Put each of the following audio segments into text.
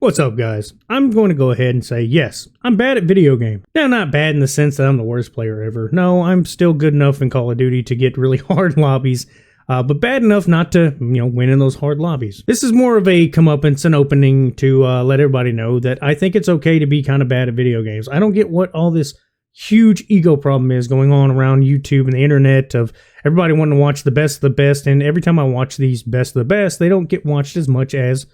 What's up, guys? I'm going to go ahead and say, yes, I'm bad at video games. Now, not bad in the sense that I'm the worst player ever. No, I'm still good enough in Call of Duty to get really hard lobbies, but bad enough not to, win in those hard lobbies. This is more of a comeuppance and opening to let everybody know that I think it's okay to be kind of bad at video games. I don't get what all this huge ego problem is going on around YouTube and the internet of everybody wanting to watch the best of the best, and every time I watch these best of the best, they don't get watched as much as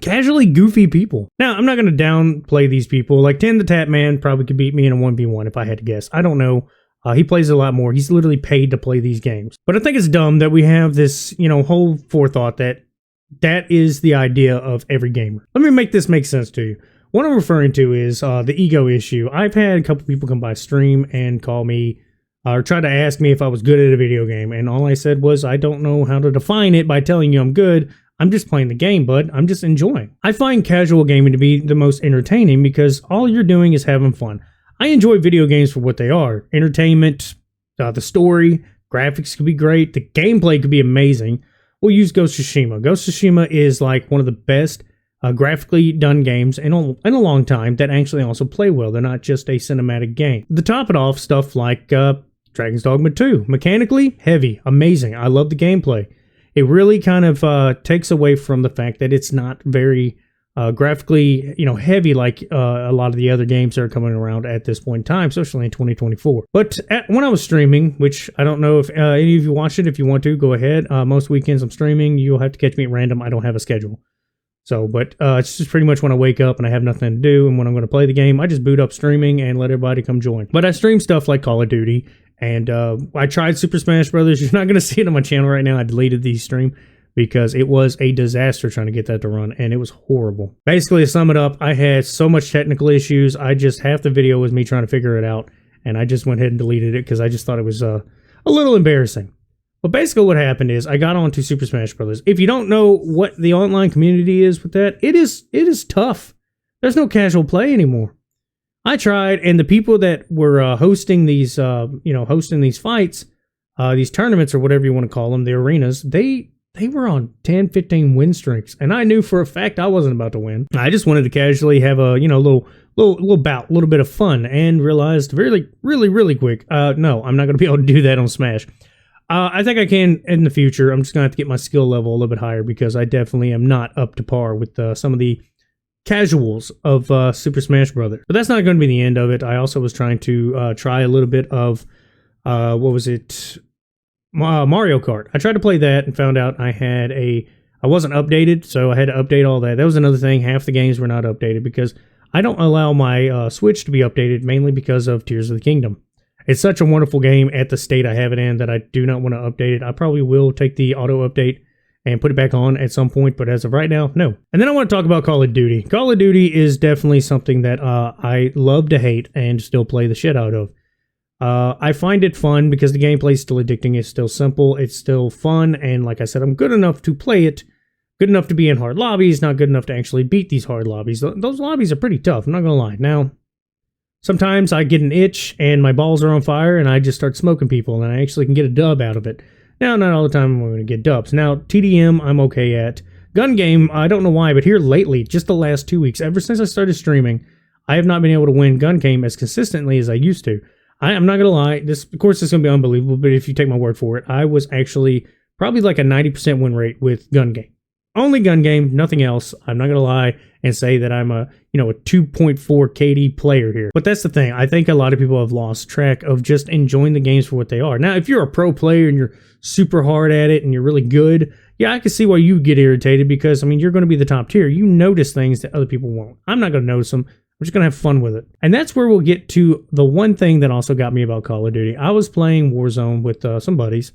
casually goofy people. Now, I'm not going to downplay these people. Like Tin the Tap Man probably could beat me in a 1v1 if I had to guess. I don't know. He plays a lot more. He's literally paid to play these games. But I think it's dumb that we have this, whole forethought that is the idea of every gamer. Let me make this make sense to you. What I'm referring to is the ego issue. I've had a couple people come by stream and call me or try to ask me if I was good at a video game. And all I said was, I don't know how to define it by telling you I'm good. I'm just playing the game, bud. I'm just enjoying. I find casual gaming to be the most entertaining because all you're doing is having fun. I enjoy video games for what they are. Entertainment, the story, graphics could be great. The gameplay could be amazing. We'll use Ghost of Tsushima. Ghost of Tsushima is like one of the best graphically done games in a long time that actually also play well. They're not just a cinematic game. To top it off, stuff like Dragon's Dogma 2. Mechanically, heavy, amazing. I love the gameplay. It really kind of takes away from the fact that it's not very graphically, heavy like a lot of the other games that are coming around at this point in time, especially in 2024. But when I was streaming, which I don't know if any of you watched it, if you want to, go ahead. Most weekends I'm streaming. You'll have to catch me at random. I don't have a schedule. So, but it's just pretty much when I wake up and I have nothing to do and when I'm going to play the game, I just boot up streaming and let everybody come join. But I stream stuff like Call of Duty. And I tried Super Smash Brothers. You're not going to see it on my channel right now. I deleted the stream because it was a disaster trying to get that to run, and it was horrible. Basically, to sum it up, I had so much technical issues. Half the video was me trying to figure it out, and I just went ahead and deleted it because I just thought it was a little embarrassing. But basically what happened is I got onto Super Smash Brothers. If you don't know what the online community is with that, it is tough. There's no casual play anymore. I tried, and the people that were hosting these, fights, these tournaments or whatever you want to call them, the arenas, they were on 10, 15 win streaks, and I knew for a fact I wasn't about to win. I just wanted to casually have a, little bout, a little bit of fun, and realized really, really, really quick, no, I'm not going to be able to do that on Smash. I think I can in the future. I'm just going to have to get my skill level a little bit higher because I definitely am not up to par with some of the casuals of Super Smash Brothers. But that's not going to be the end of it. I also was trying to try a little bit of, Mario Kart. I tried to play that and found out I wasn't updated, so I had to update all that. That was another thing. Half the games were not updated because I don't allow my Switch to be updated, mainly because of Tears of the Kingdom. It's such a wonderful game at the state I have it in that I do not want to update it. I probably will take the auto update and put it back on at some point, but as of right now, no. And then I want to talk about Call of Duty. Call of Duty is definitely something that I love to hate and still play the shit out of. I find it fun because the gameplay is still addicting. It's still simple. It's still fun. And like I said, I'm good enough to play it. Good enough to be in hard lobbies. Not good enough to actually beat these hard lobbies. Those lobbies are pretty tough. I'm not going to lie. Now, sometimes I get an itch and my balls are on fire and I just start smoking people and I actually can get a dub out of it. Now, not all the time I'm going to get dubs. Now, TDM, I'm okay at. Gun game, I don't know why, but here lately, just the last 2 weeks, ever since I started streaming, I have not been able to win gun game as consistently as I used to. I'm not going to lie. Of course, it's going to be unbelievable, but if you take my word for it, I was actually probably like a 90% win rate with gun game. Only gun game, nothing else. I'm not going to lie and say that I'm a 2.4 KD player here. But that's the thing. I think a lot of people have lost track of just enjoying the games for what they are. Now, if you're a pro player and you're super hard at it and you're really good, yeah, I can see why you get irritated because, you're going to be the top tier. You notice things that other people won't. I'm not going to notice them. I'm just going to have fun with it. And that's where we'll get to the one thing that also got me about Call of Duty. I was playing Warzone with some buddies.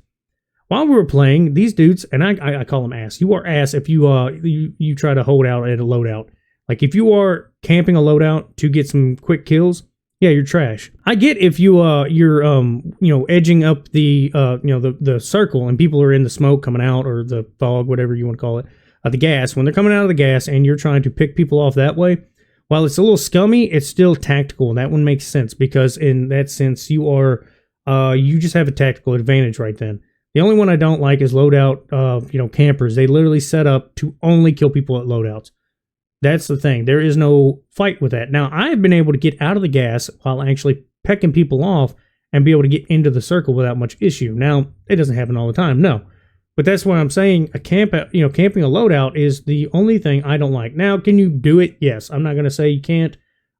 While we were playing, these dudes, and I call them ass. You are ass if you try to hold out at a loadout. Like if you are camping a loadout to get some quick kills, yeah, you're trash. I get if you're edging up the circle and people are in the smoke coming out or the fog, whatever you want to call it, the gas. When they're coming out of the gas and you're trying to pick people off that way, while it's a little scummy, it's still tactical. And that one makes sense because in that sense you just have a tactical advantage right then. The only one I don't like is loadout, campers. They literally set up to only kill people at loadouts. That's the thing. There is no fight with that. Now, I have been able to get out of the gas while actually pecking people off and be able to get into the circle without much issue. Now, it doesn't happen all the time, no. But that's what I'm saying. Camping a loadout is the only thing I don't like. Now, can you do it? Yes. I'm not going to say you can't.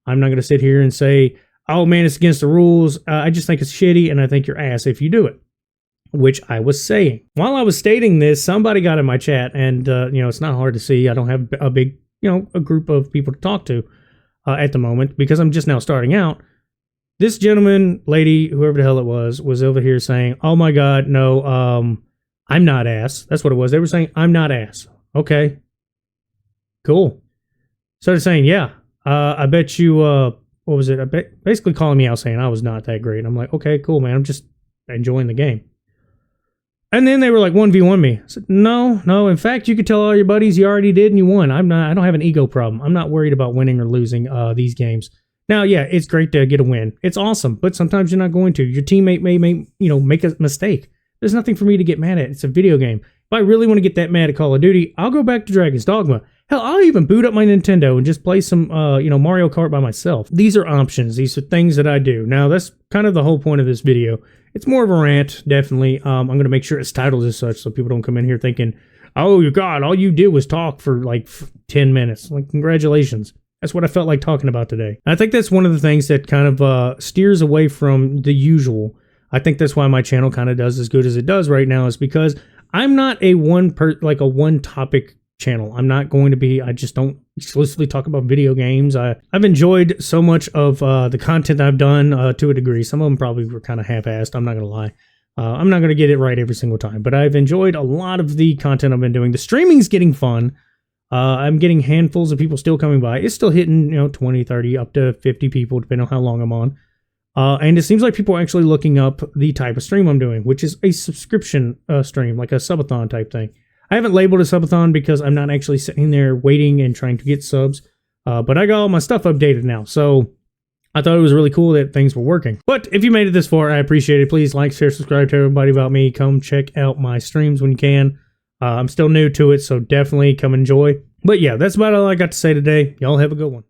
I'm not going to sit here and say, oh man, it's against the rules. I just think it's shitty, and I think you're ass if you do it, which I was saying. While I was stating this, somebody got in my chat, and it's not hard to see. I don't have a big, a group of people to talk to at the moment because I'm just now starting out. This gentleman, lady, whoever the hell it was over here saying, oh my God, no, I'm not ass. That's what it was. They were saying, I'm not ass. Okay. Cool. Started saying, yeah, I bet you, what was it? Basically calling me out saying I was not that great. I'm like, okay, cool, man. I'm just enjoying the game. And then they were like 1v1 me. I said, no. In fact, you could tell all your buddies you already did and you won. I don't have an ego problem. I'm not worried about winning or losing these games. Now, yeah, it's great to get a win. It's awesome, but sometimes you're not going to. Your teammate may make a mistake. There's nothing for me to get mad at. It's a video game. If I really want to get that mad at Call of Duty, I'll go back to Dragon's Dogma. Hell, I'll even boot up my Nintendo and just play some, Mario Kart by myself. These are options. These are things that I do. Now, that's kind of the whole point of this video. It's more of a rant, definitely. I'm going to make sure it's titled as such so people don't come in here thinking, oh, God, all you did was talk for like 10 minutes. Like, congratulations. That's what I felt like talking about today. I think that's one of the things that kind of steers away from the usual. I think that's why my channel kind of does as good as it does right now, is because I'm not a one topic channel. I'm not going to be. I just don't exclusively talk about video games. I've enjoyed so much of the content I've done to a degree. Some of them probably were kind of half-assed. I'm not going to lie. I'm not going to get it right every single time, but I've enjoyed a lot of the content I've been doing. The streaming's getting fun. I'm getting handfuls of people still coming by. It's still hitting 20, 30, up to 50 people, depending on how long I'm on. And it seems like people are actually looking up the type of stream I'm doing, which is a subscription stream, like a subathon type thing. I haven't labeled a subathon because I'm not actually sitting there waiting and trying to get subs, but I got all my stuff updated now, so I thought it was really cool that things were working. But if you made it this far, I appreciate it. Please like, share, subscribe to everybody about me. Come check out my streams when you can. I'm still new to it, so definitely come enjoy. But yeah, that's about all I got to say today. Y'all have a good one.